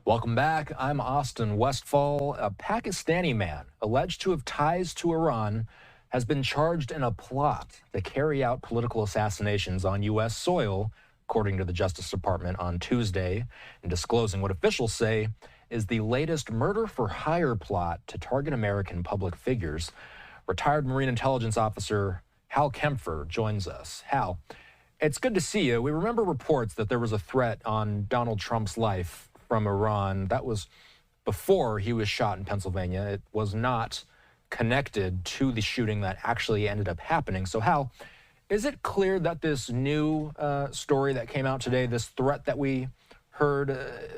Welcome back. I'm Austin Westfall. A Pakistani man alleged to have ties to Iran has been charged in a plot to carry out political assassinations on U.S. soil, according to the Justice Department on Tuesday, and disclosing what officials say is the latest murder for hire plot to target American public figures. Retired Marine Intelligence Officer Hal Kempfer joins us. Hal, it's good to see you. We remember reports that there was a threat on Donald Trump's life from Iran. That was before he was shot in Pennsylvania. It was not connected to the shooting that actually ended up happening. So, Hal, is it clear that this new story that came out today, this threat that we heard,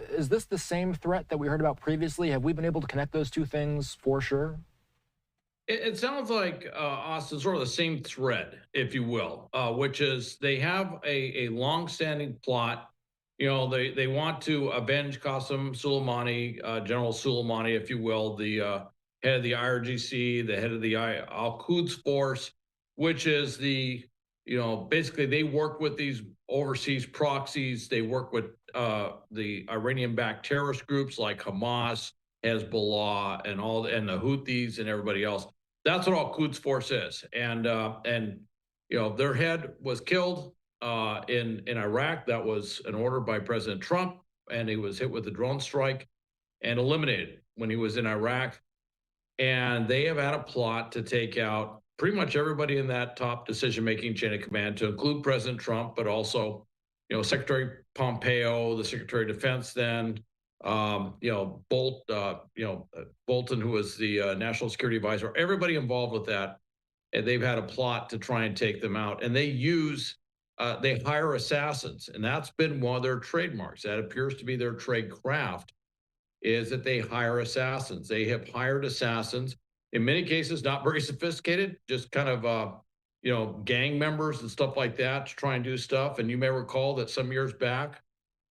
is this the same threat that we heard about previously? Have we been able to connect those two things for sure? It sounds like Austin, sort of the same thread, if you will, which is they have a long-standing plot. They want to avenge Qasem Soleimani, General Soleimani, if you will, the head of the IRGC, the head of the Al Quds Force, which is basically they work with these overseas proxies. They work with the Iranian-backed terrorist groups like Hamas, Hezbollah, and the Houthis and everybody else. That's what Al Quds Force is, and their head was killed in Iraq. That was an order by President Trump, and he was hit with a drone strike and eliminated when he was in Iraq. And they have had a plot to take out pretty much everybody in that top decision-making chain of command, to include President Trump, but also, Secretary Pompeo, the Secretary of Defense then, Bolton, who was the national security advisor, everybody involved with that. And they've had a plot to try and take them out. And they hire assassins. And that's been one of their trademarks. That appears to be their trade craft, is that they hire assassins. They have hired assassins, in many cases, not very sophisticated, just kind of, gang members and stuff like that to try and do stuff. And you may recall that some years back,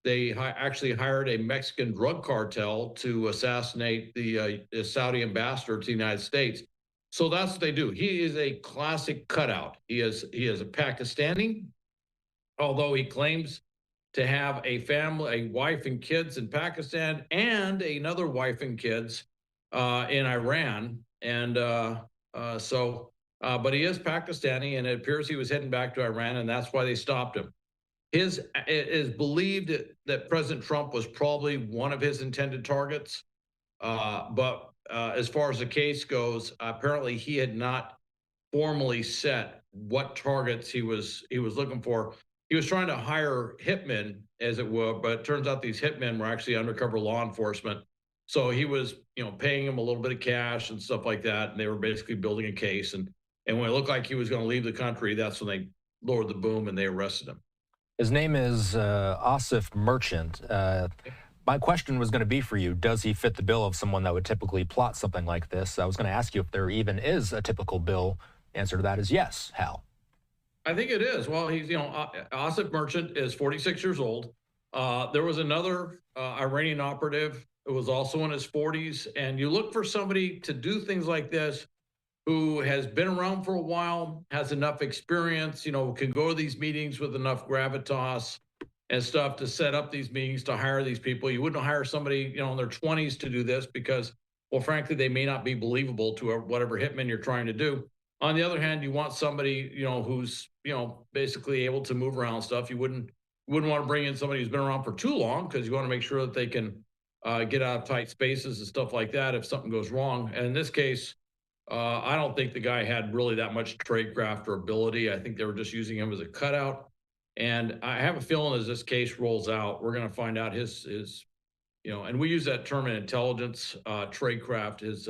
they actually hired a Mexican drug cartel to assassinate the Saudi ambassador to the United States. So that's what they do. He is a classic cutout. He is a Pakistani, although he claims to have a family, a wife and kids in Pakistan, and another wife and kids in Iran. And but he is Pakistani, and it appears he was heading back to Iran, and that's why they stopped him. It is believed that President Trump was probably one of his intended targets. But as far as the case goes, apparently he had not formally set what targets he was looking for. He was trying to hire hitmen, as it were, but it turns out these hitmen were actually undercover law enforcement. So he was, paying them a little bit of cash and stuff like that, and they were basically building a case. And when it looked like he was going to leave the country, that's when they lowered the boom and they arrested him. His name is Asif Merchant. My question was going to be for you, does he fit the bill of someone that would typically plot something like this? I was going to ask you if there even is a typical bill. Answer to that is yes. Hal? I think it is. Well, Asif Merchant is 46 years old. There was another Iranian operative who was also in his 40s. And you look for somebody to do things like this who has been around for a while, has enough experience, can go to these meetings with enough gravitas and stuff to set up these meetings, to hire these people. You wouldn't hire somebody, in their 20s to do this because, well, frankly, they may not be believable to whatever hitman you're trying to do. On the other hand, you want somebody, who's, basically able to move around stuff. You wouldn't want to bring in somebody who's been around for too long, because you want to make sure that they can get out of tight spaces and stuff like that if something goes wrong. And in this case, I don't think the guy had really that much tradecraft or ability. I think they were just using him as a cutout. And I have a feeling as this case rolls out, we're going to find out his and we use that term in intelligence, tradecraft, his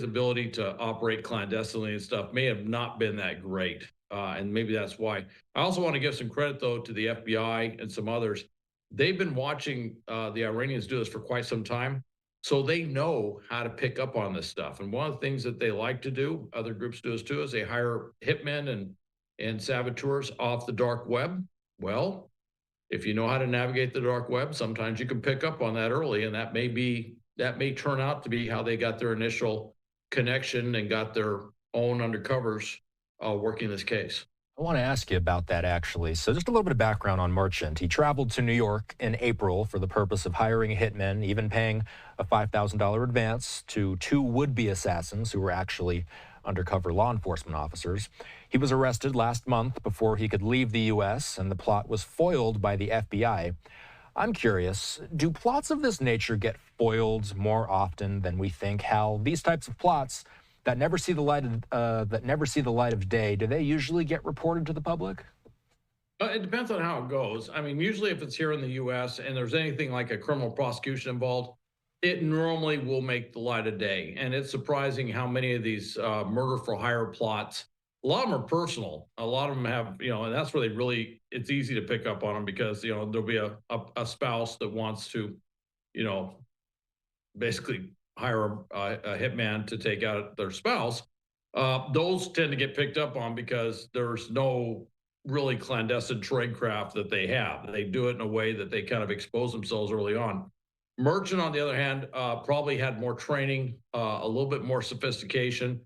ability to operate clandestinely and stuff may have not been that great. And maybe that's why. I also want to give some credit, though, to the FBI and some others. They've been watching the Iranians do this for quite some time. So they know how to pick up on this stuff. And one of the things that they like to do, other groups do this too, is they hire hitmen and saboteurs off the dark web. Well, if you know how to navigate the dark web, sometimes you can pick up on that early, and that may turn out to be how they got their initial connection and got their own undercovers working this case. I want to ask you about that actually. So, just a little bit of background on Merchant. He traveled to New York in April for the purpose of hiring a hitman, even paying a $5,000 advance to two would be assassins who were actually undercover law enforcement officers. He was arrested last month before he could leave the U.S., and the plot was foiled by the FBI. I'm curious, do plots of this nature get foiled more often than we think? Hal, these types of plots that never see the light of day, do they usually get reported to the public? It depends on how it goes. I mean, usually if it's here in the U.S. and there's anything like a criminal prosecution involved, it normally will make the light of day. And it's surprising how many of these murder for hire plots, a lot of them are personal. A lot of them have, and that's where it's easy to pick up on them because, there'll be a spouse that wants to, you know, basically hire a hitman to take out their spouse. Those tend to get picked up on because there's no really clandestine trade craft that they have. They do it in a way that they kind of expose themselves early on. Merchant, on the other hand, probably had more training, a little bit more sophistication.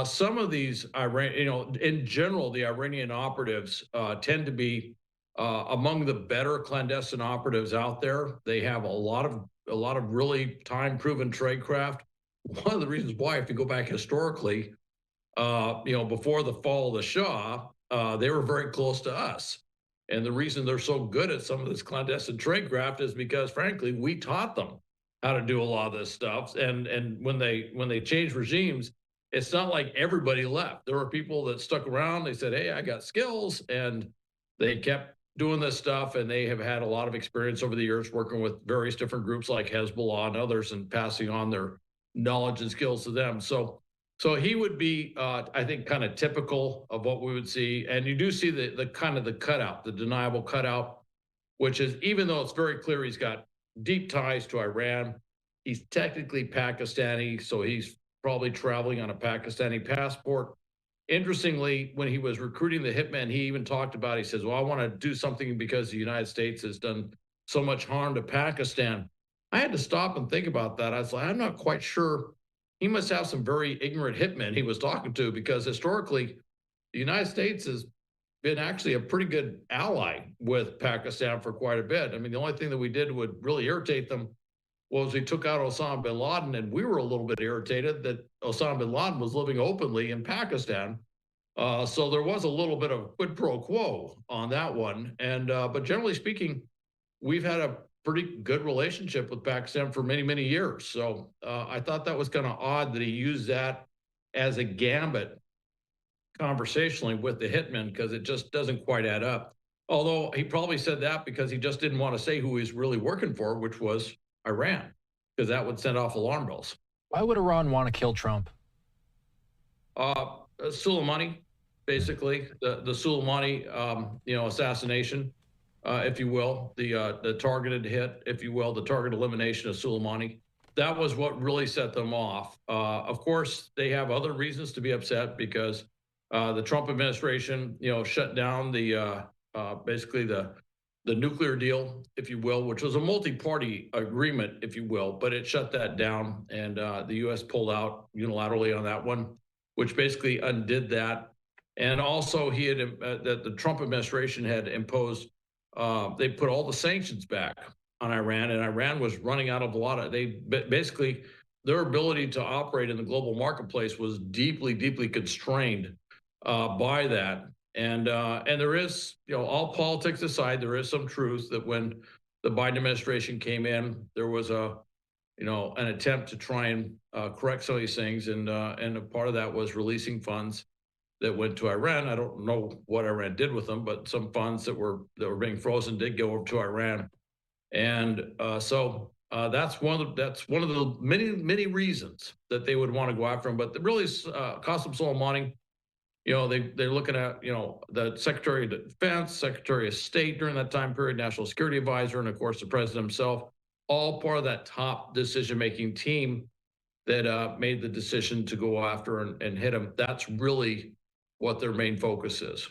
Some of these Iran, in general, the Iranian operatives tend to be among the better clandestine operatives out there. They have a lot of really time proven tradecraft. One of the reasons why, if you go back historically, before the fall of the Shah, they were very close to us. And the reason they're so good at some of this clandestine tradecraft is because, frankly, we taught them how to do a lot of this stuff. And when they changed regimes, it's not like everybody left. There were people that stuck around. They said, "Hey, I got skills," and they kept doing this stuff. And they have had a lot of experience over the years working with various different groups like Hezbollah and others, and passing on their knowledge and skills to them. So he would be, I think, kind of typical of what we would see. And you do see the kind of the cutout, the deniable cutout, which is, even though it's very clear he's got deep ties to Iran, he's technically Pakistani, so he's probably traveling on a Pakistani passport. Interestingly, when he was recruiting the hitman, he even talked about, he says, "Well, I want to do something because the United States has done so much harm to Pakistan." I had to stop and think about that. I was like, I'm not quite sure. He must have some very ignorant hitmen he was talking to, because historically, the United States has been actually a pretty good ally with Pakistan for quite a bit. I mean, the only thing that we did would really irritate them was we took out Osama bin Laden, and we were a little bit irritated that Osama bin Laden was living openly in Pakistan. So there was a little bit of quid pro quo on that one. And but generally speaking, we've had a pretty good relationship with Pakistan for many, many years. So I thought that was kind of odd that he used that as a gambit conversationally with the hitman, because it just doesn't quite add up. Although he probably said that because he just didn't want to say who he's really working for, which was Iran, because that would send off alarm bells. Why would Iran want to kill Trump? Soleimani, basically the Soleimani, assassination, if you will, the targeted hit, if you will, the target elimination of Soleimani. That was what really set them off. Of course, they have other reasons to be upset because the Trump administration, shut down basically the nuclear deal, if you will, which was a multi-party agreement, if you will, but it shut that down, and the U.S. pulled out unilaterally on that one, which basically undid that. And also, he had that the Trump administration had imposed. They put all the sanctions back on Iran, and Iran was running out of a lot of. They basically, their ability to operate in the global marketplace was deeply, deeply constrained by that. And there is, all politics aside, there is some truth that when the Biden administration came in, there was an attempt to try and correct some of these things, and a part of that was releasing funds that went to Iran. I don't know what Iran did with them, but some funds that were being frozen did go over to Iran, and so that's one of the many reasons that they would want to go after him. But really, Qasem Soleimani, they're looking at the Secretary of Defense, Secretary of State during that time period, National Security Advisor, and of course the President himself, all part of that top decision-making team that made the decision to go after and hit him. That's really what their main focus is.